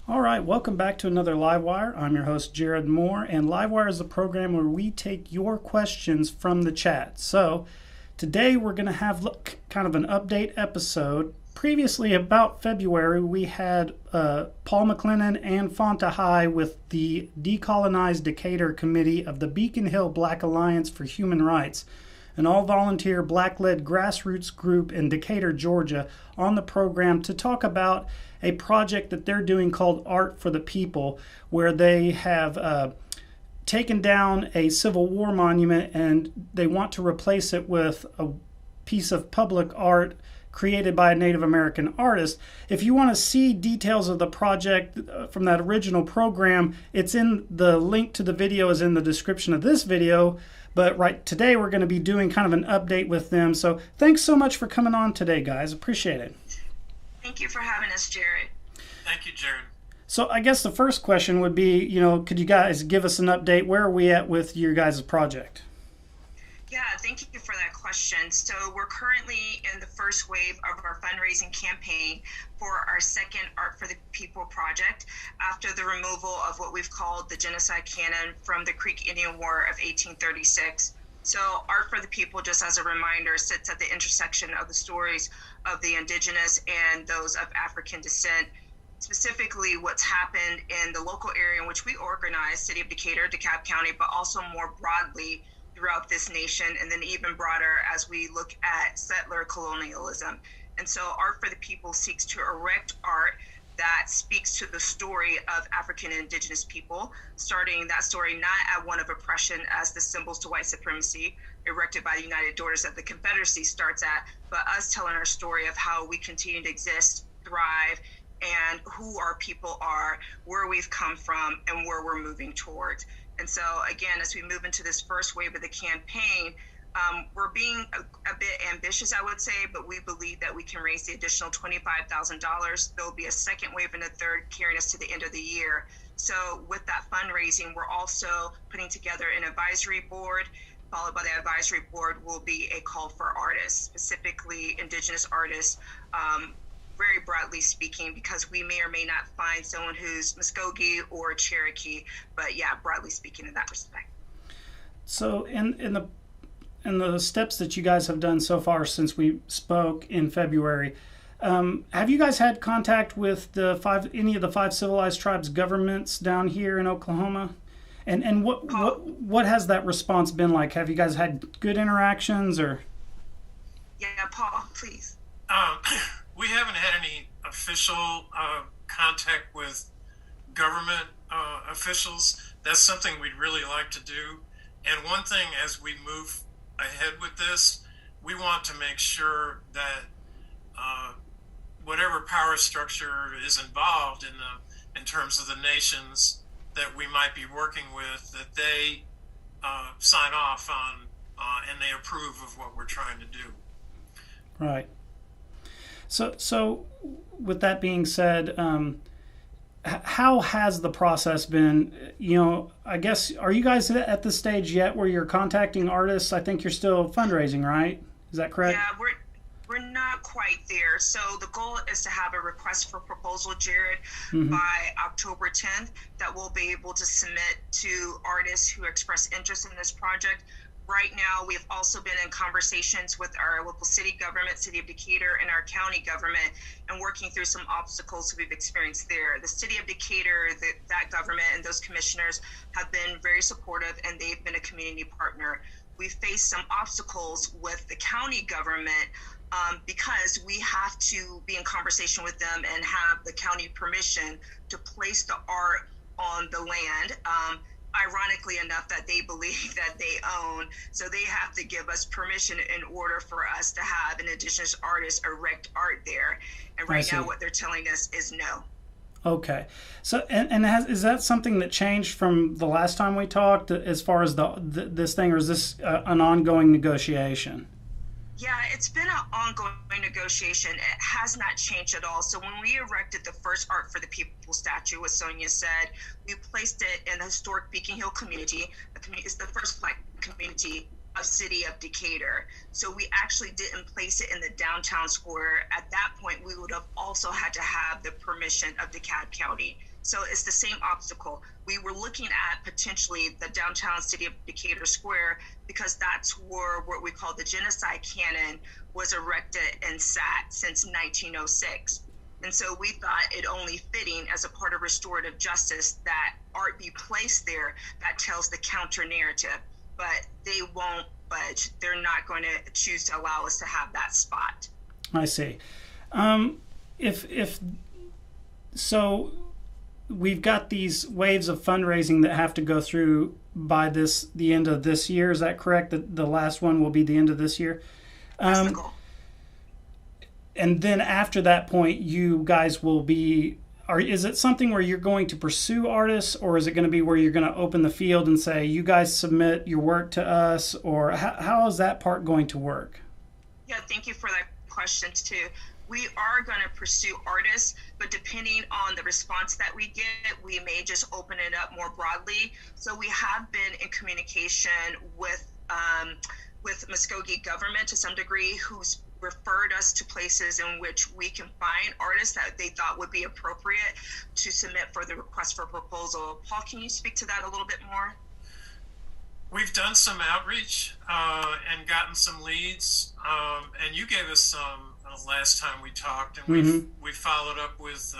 All right, welcome back to another Livewire. I'm your host, Jared Moore, and Livewire is a program where we take your questions from the chat. So today we're going to have kind of an update episode. Previously, about February, we had Paul McLennan and Fonta High with the Decolonized Decatur Committee of the Beacon Hill Black Alliance for Human Rights, an all-volunteer Black-led grassroots group in Decatur, Georgia, on the program to talk about a project that they're doing called Art for the People, where they have taken down a Civil War monument and they want to replace it with a piece of public art created by a Native American artist. If you want to see details of the project from that original program, it's in the link to the video is in the description of this video. But right today we're going to be doing kind of an update with them. So thanks so much for coming on today, guys. Appreciate it. Thank you for having us, Jared. Thank you, Jared. So I guess the first question would be, could you guys give us an update? Where are we at with your guys' project? Yeah, thank you for that question. So we're currently in the first wave of our fundraising campaign for our second Art for the People project after the removal of what we've called the genocide canon from the Creek Indian War of 1836. So Art for the People, just as a reminder, sits at the intersection of the stories of the indigenous and those of African descent, specifically what's happened in the local area in which we organize, City of Decatur, DeKalb County, but also more broadly throughout this nation, and then even broader as we look at settler colonialism. And so Art for the People seeks to erect art that speaks to the story of African and indigenous people, starting that story not at one of oppression as the symbols to white supremacy erected by the United Daughters of the Confederacy starts at, but us telling our story of how we continue to exist, thrive, and who our people are, where we've come from, and where we're moving towards. And so again, as we move into this first wave of the campaign, we're being a bit ambitious, I would say, but we believe that we can raise the additional $25,000. There'll be a second wave and a third carrying us to the end of the year. So with that fundraising, we're also putting together an advisory board. Followed by the advisory board will be a call for artists, specifically indigenous artists, very broadly speaking, because we may or may not find someone who's Mvskoke or Cherokee, but yeah, broadly speaking in that respect. So in the steps that you guys have done so far since we spoke in February, have you guys had contact with any of the five civilized tribes governments down here in Oklahoma? And what has that response been like? Have you guys had good interactions or? Yeah, Paul, please. We haven't had any official contact with government officials. That's something we'd really like to do. And one thing as we move ahead with this, we want to make sure that whatever power structure is involved in terms of the nations that we might be working with, that they sign off on and they approve of what we're trying to do. Right. So with that being said, how has the process been? I guess, are you guys at the stage yet where you're contacting artists? I think you're still fundraising, right? Is that correct? Yeah, we're not quite there. So the goal is to have a request for proposal, Jared, by October 10th that we'll be able to submit to artists who express interest in this project. Right now, we've also been in conversations with our local city government, City of Decatur, and our county government, and working through some obstacles we've experienced there. The City of Decatur, that government and those commissioners have been very supportive, and they've been a community partner. We've faced some obstacles with the county government because we have to be in conversation with them and have the county permission to place the art on the land. Ironically enough, that they believe that they own. So they have to give us permission in order for us to have an indigenous artist erect art there. And right now what they're telling us is no. Okay. So, is that something that changed from the last time we talked as far as this thing, or is this an ongoing negotiation? Yeah, it's been an ongoing negotiation. It has not changed at all. So when we erected the first Art for the People statue, as Sonia said, we placed it in the historic Beacon Hill community. It's the first Black community of City of Decatur. So we actually didn't place it in the downtown square. At that point, we would have also had to have the permission of DeKalb County. So it's the same obstacle. We were looking at potentially the downtown city of Decatur Square because that's where what we call the genocide cannon was erected and sat since 1906. And so we thought it only fitting as a part of restorative justice that art be placed there that tells the counter narrative. But they won't budge. They're not going to choose to allow us to have that spot. I see. If so, we've got these waves of fundraising that have to go through by the end of this year. Is that correct? The last one will be the end of this year. That's the goal. And then after that point, you guys will be. Is it something where you're going to pursue artists, or is it going to be where you're going to open the field and say, you guys submit your work to us, or how is that part going to work? Yeah, thank you for that question too. We are going to pursue artists, but depending on the response that we get, we may just open it up more broadly. So we have been in communication with Mvskoke government to some degree, who's referred us to places in which we can find artists that they thought would be appropriate to submit for the request for proposal. Paul, can you speak to that a little bit more? We've done some outreach and gotten some leads, and you gave us some last time we talked, and we followed up with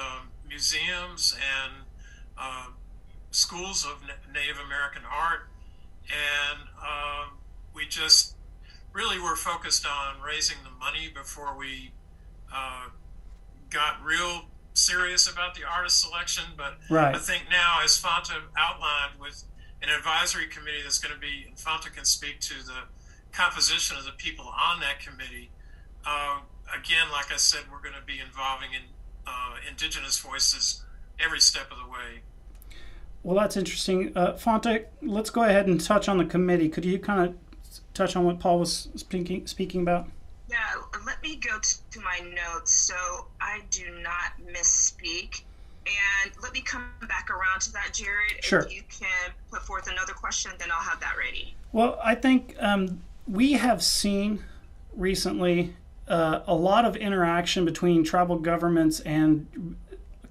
museums and schools of Native American art, and we just really were focused on raising the money before we got real serious about the artist selection. But right. I think now, as Fanta outlined, with an advisory committee that's going to be, and Fanta can speak to the composition of the people on that committee. Again, like I said, we're going to be involving in indigenous voices every step of the way. Well, that's interesting. Fanta, let's go ahead and touch on the committee. Could you kind of touch on what Paul was speaking about? Yeah, let me go to my notes so I do not misspeak. And let me come back around to that, Jared. Sure. If you can put forth another question, then I'll have that ready. Well, I think we have seen recently a lot of interaction between tribal governments and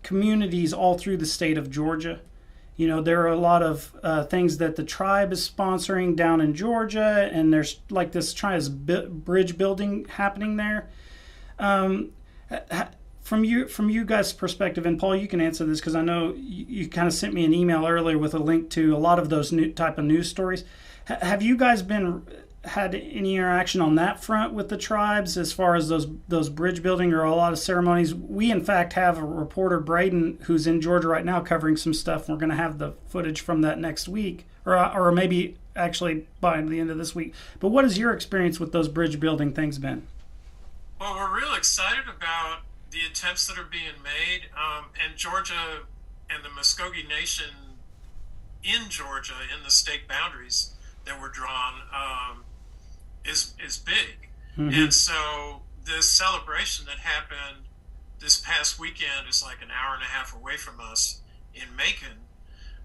communities all through the state of Georgia. You know, there are a lot of things that the tribe is sponsoring down in Georgia, and there's like this bridge building happening there. From you guys' perspective, and Paul, you can answer this because I know you kind of sent me an email earlier with a link to a lot of those new type of news stories. Have you guys had any interaction on that front with the tribes as far as those bridge building or a lot of ceremonies? We in fact have a reporter, Braden, who's in Georgia right now covering some stuff. We're going to have the footage from that next week, or maybe actually by the end of this week. But what has your experience with those bridge building things been? Well, we're real excited about the attempts that are being made, and Georgia and the Mvskoke Nation in Georgia, in the state boundaries that were drawn, is big. Mm-hmm. And so this celebration that happened this past weekend is like an hour and a half away from us in Macon,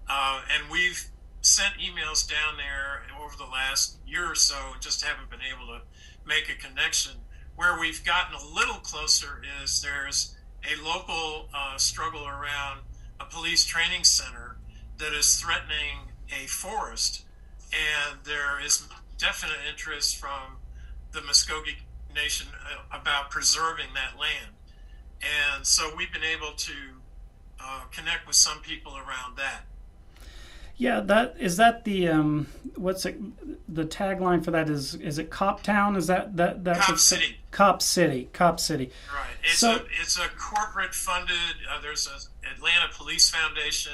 and we've sent emails down there over the last year or so and just haven't been able to make a connection. Where we've gotten a little closer is there's a local struggle around a police training center that is threatening a forest, and there is definite interest from the Mvskoke Nation about preserving that land. And so we've been able to connect with some people around that. Yeah, that the what's it? The tagline for that is it Cop Town? Is that Cop City? Cop City. Right. It's a corporate funded. There's an Atlanta Police Foundation.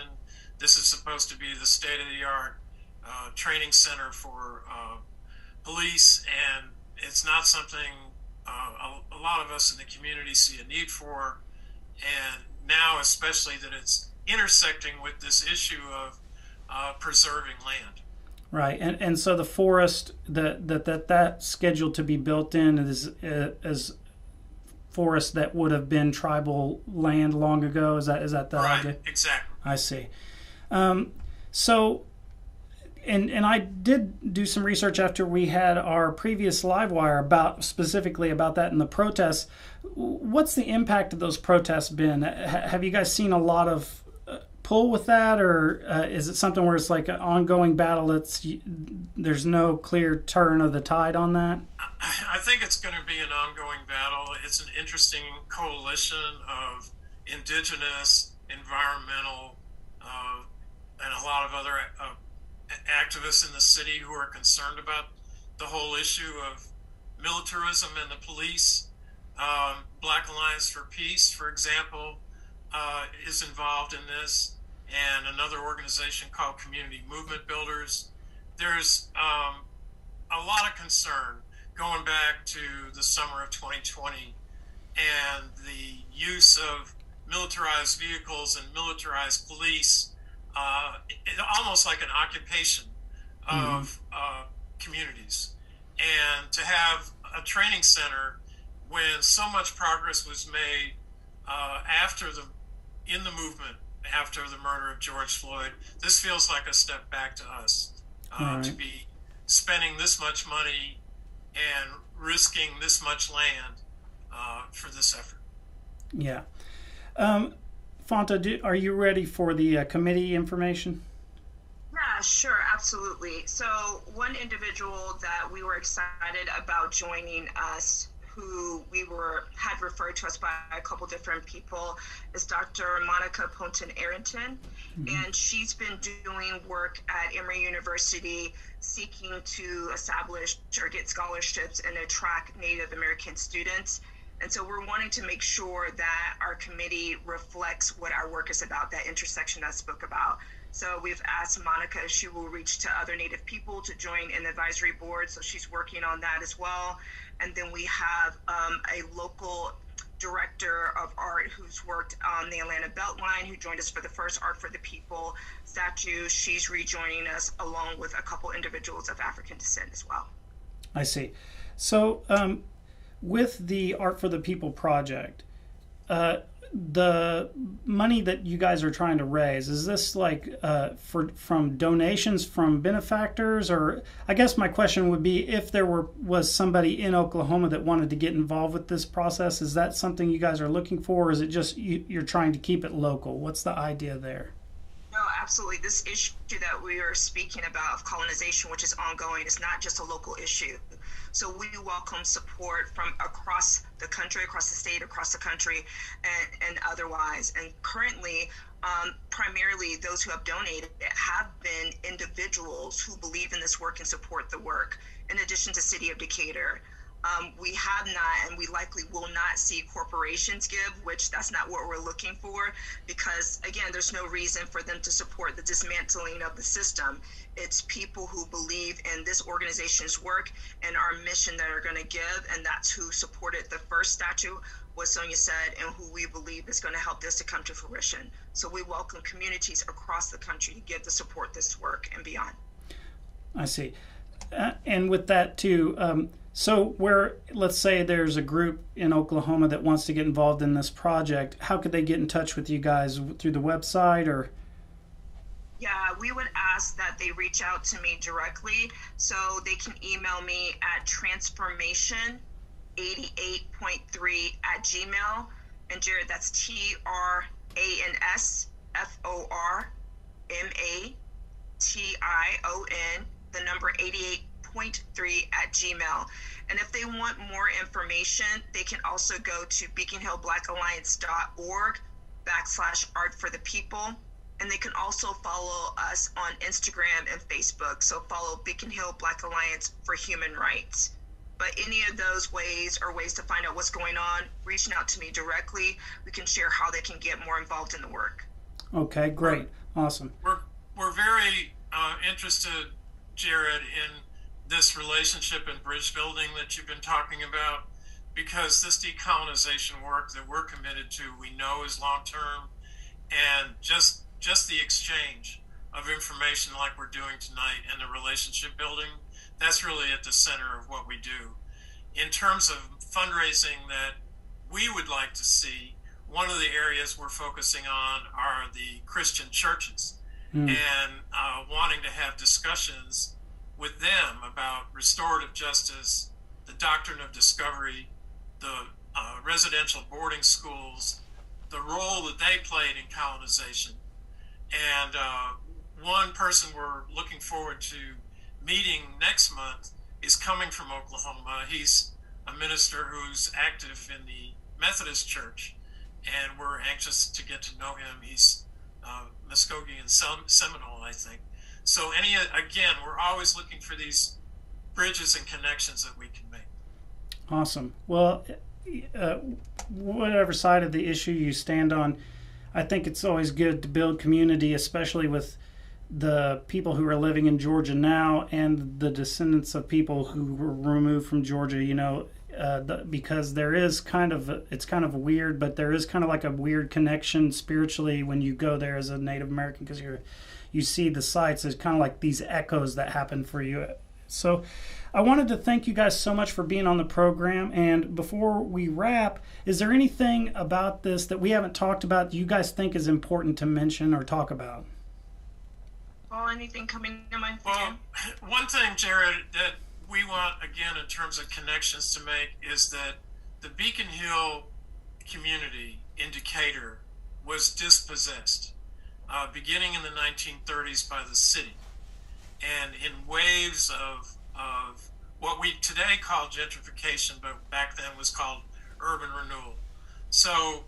This is supposed to be the state of the art training center for police, and it's not something a lot of us in the community see a need for, and now especially that it's intersecting with this issue of preserving land. Right, and so the forest that's scheduled to be built in is forest that would have been tribal land long ago. Is that the right, idea? Exactly. I see. So, and I did do some research after we had our previous live wire specifically about that in the protests. What's the impact of those protests been? Have you guys seen a lot of pull with that, or is it something where it's like an ongoing battle there's no clear turn of the tide on that? I think it's going to be an ongoing battle. It's an interesting coalition of indigenous, environmental, and a lot of other activists in the city who are concerned about the whole issue of militarism and the police. Black Alliance for Peace, for example, is involved in this, and another organization called Community Movement Builders. There's a lot of concern going back to the summer of 2020 and the use of militarized vehicles and militarized police, almost like an occupation of communities. And to have a training center when so much progress was made in the movement after the murder of George Floyd, this feels like a step back to us, to be spending this much money and risking this much land for this effort. Yeah. Fonta, are you ready for the committee information? Yeah, sure, absolutely. So one individual that we were excited about joining us, who had referred to us by a couple different people, is Dr. Monica Ponton-Arrington. And she's been doing work at Emory University seeking to establish or get scholarships and attract Native American students. And so we're wanting to make sure that our committee reflects what our work is about, that intersection I spoke about. So we've asked Monica if she will reach to other Native people to join an advisory board. So she's working on that as well. And then we have a local director of art who's worked on the Atlanta Beltline, who joined us for the first Art for the People statue. She's rejoining us along with a couple individuals of African descent as well. I see. So with the Art for the People project, the money that you guys are trying to raise, is this like from donations from benefactors? Or I guess my question would be, if there was somebody in Oklahoma that wanted to get involved with this process, is that something you guys are looking for, or is it just you're trying to keep it local? What's the idea there? No, absolutely. This issue that we are speaking about of colonization, which is ongoing, is not just a local issue. So we welcome support from across the country, across the state, across the country, and otherwise. And currently, primarily those who have donated have been individuals who believe in this work and support the work, in addition to City of Decatur. We have not, and we likely will not see corporations give, which that's not what we're looking for, because again, there's no reason for them to support the dismantling of the system. It's people who believe in this organization's work and our mission that are going to give, and that's who supported the first statue, what Sonia said, and who we believe is going to help this to come to fruition. So we welcome communities across the country to give the support this work and beyond. I see. And with that too, so let's say there's a group in Oklahoma that wants to get involved in this project, how could they get in touch with you guys? Through the website or? Yeah, we would ask that they reach out to me directly. So they can email me at transformation88.3@gmail. And Jared, that's TRANSFORMATION, the number 88.3@gmail. And if they want more information, they can also go to beaconhillblackalliance.org/Art for the People. And they can also follow us on Instagram and Facebook. So follow Beacon Hill Black Alliance for Human Rights. But any of those ways are ways to find out what's going on, reaching out to me directly. We can share how they can get more involved in the work. Okay, great. Awesome. We're very interested, Jared, in this relationship and bridge building that you've been talking about, because this decolonization work that we're committed to, we know is long-term, and just the exchange of information like we're doing tonight and the relationship building, that's really at the center of what we do. In terms of fundraising that we would like to see, one of the areas we're focusing on are the Christian churches, and wanting to have discussions with them about restorative justice, the doctrine of discovery, the residential boarding schools, the role that they played in colonization, And one person we're looking forward to meeting next month is coming from Oklahoma. He's a minister who's active in the Methodist Church, and we're anxious to get to know him. He's Mvskoke and Seminole, I think. So again, we're always looking for these bridges and connections that we can make. Awesome. Well, whatever side of the issue you stand on, I think it's always good to build community, especially with the people who are living in Georgia now and the descendants of people who were removed from Georgia, because there is it's kind of weird, but there is kind of like a weird connection spiritually when you go there as a Native American, because you see the sites as kind of like these echoes that happen for you. So I wanted to thank you guys so much for being on the program. And before we wrap, is there anything about this that we haven't talked about that you guys think is important to mention or talk about? Well, anything coming to mind for Well, one thing, Jared, that we want, again, in terms of connections to make, is that the Beacon Hill community in Decatur was dispossessed, beginning in the 1930s by the city. And in waves of what we today call gentrification, but back then was called urban renewal. So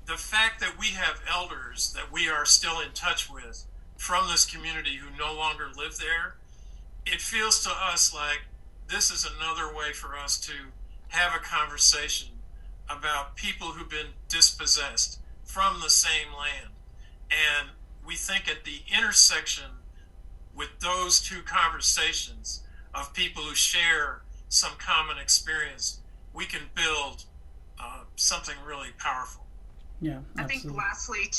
the fact that we have elders that we are still in touch with from this community who no longer live there, it feels to us like this is another way for us to have a conversation about people who've been dispossessed from the same land. And we think at the intersection with those two conversations of people who share some common experience, we can build something really powerful. Yeah, absolutely. I think lastly,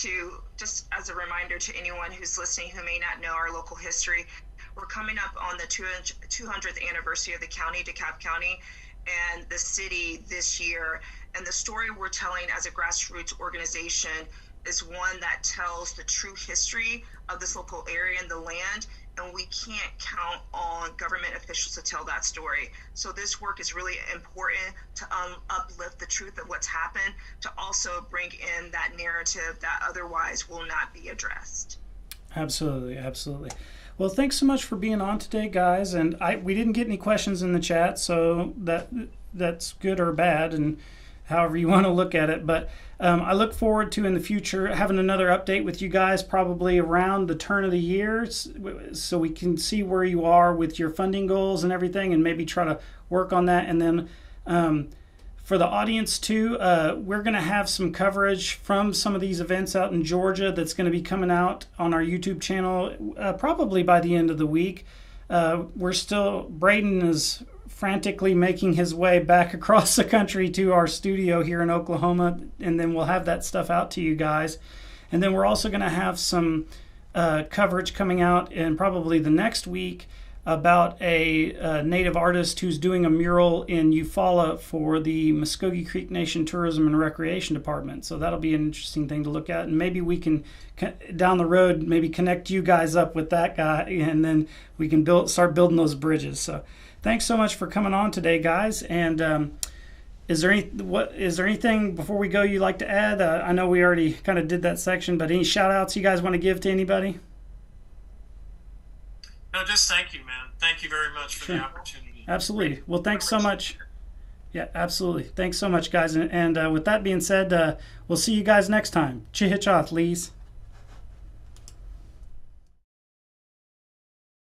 just as a reminder to anyone who's listening who may not know our local history, we're coming up on the 200th anniversary of the county, DeKalb County, and the city this year. And the story we're telling as a grassroots organization is one that tells the true history of this local area and the land, and we can't count on government officials to tell that story. So this work is really important to uplift the truth of what's happened, to also bring in that narrative that otherwise will not be addressed. Absolutely, absolutely. Well, thanks so much for being on today, guys. And we didn't get any questions in the chat, so that's good or bad, and however you want to look at it. But I look forward to in the future having another update with you guys, probably around the turn of the year, so we can see where you are with your funding goals and everything, and maybe try to work on that. And then for the audience too, we're going to have some coverage from some of these events out in Georgia that's going to be coming out on our YouTube channel probably by the end of the week. Braden is frantically making his way back across the country to our studio here in Oklahoma, and then we'll have that stuff out to you guys. And then we're also going to have some coverage coming out in probably the next week about a native artist who's doing a mural in Eufaula for the Mvskoke Creek Nation Tourism and Recreation Department. So that'll be an interesting thing to look at, and maybe we can down the road maybe connect you guys up with that guy, and then we can start building those bridges. So thanks so much for coming on today, guys. And is there anything before we go you'd like to add? I know we already kind of did that section, but any shout outs you guys want to give to anybody? No, just thank you, man. Thank you very much for the opportunity. Absolutely. Well, thanks so much. Yeah, absolutely. Thanks so much, guys. And with that being said, we'll see you guys next time. Chihichoth, Lees.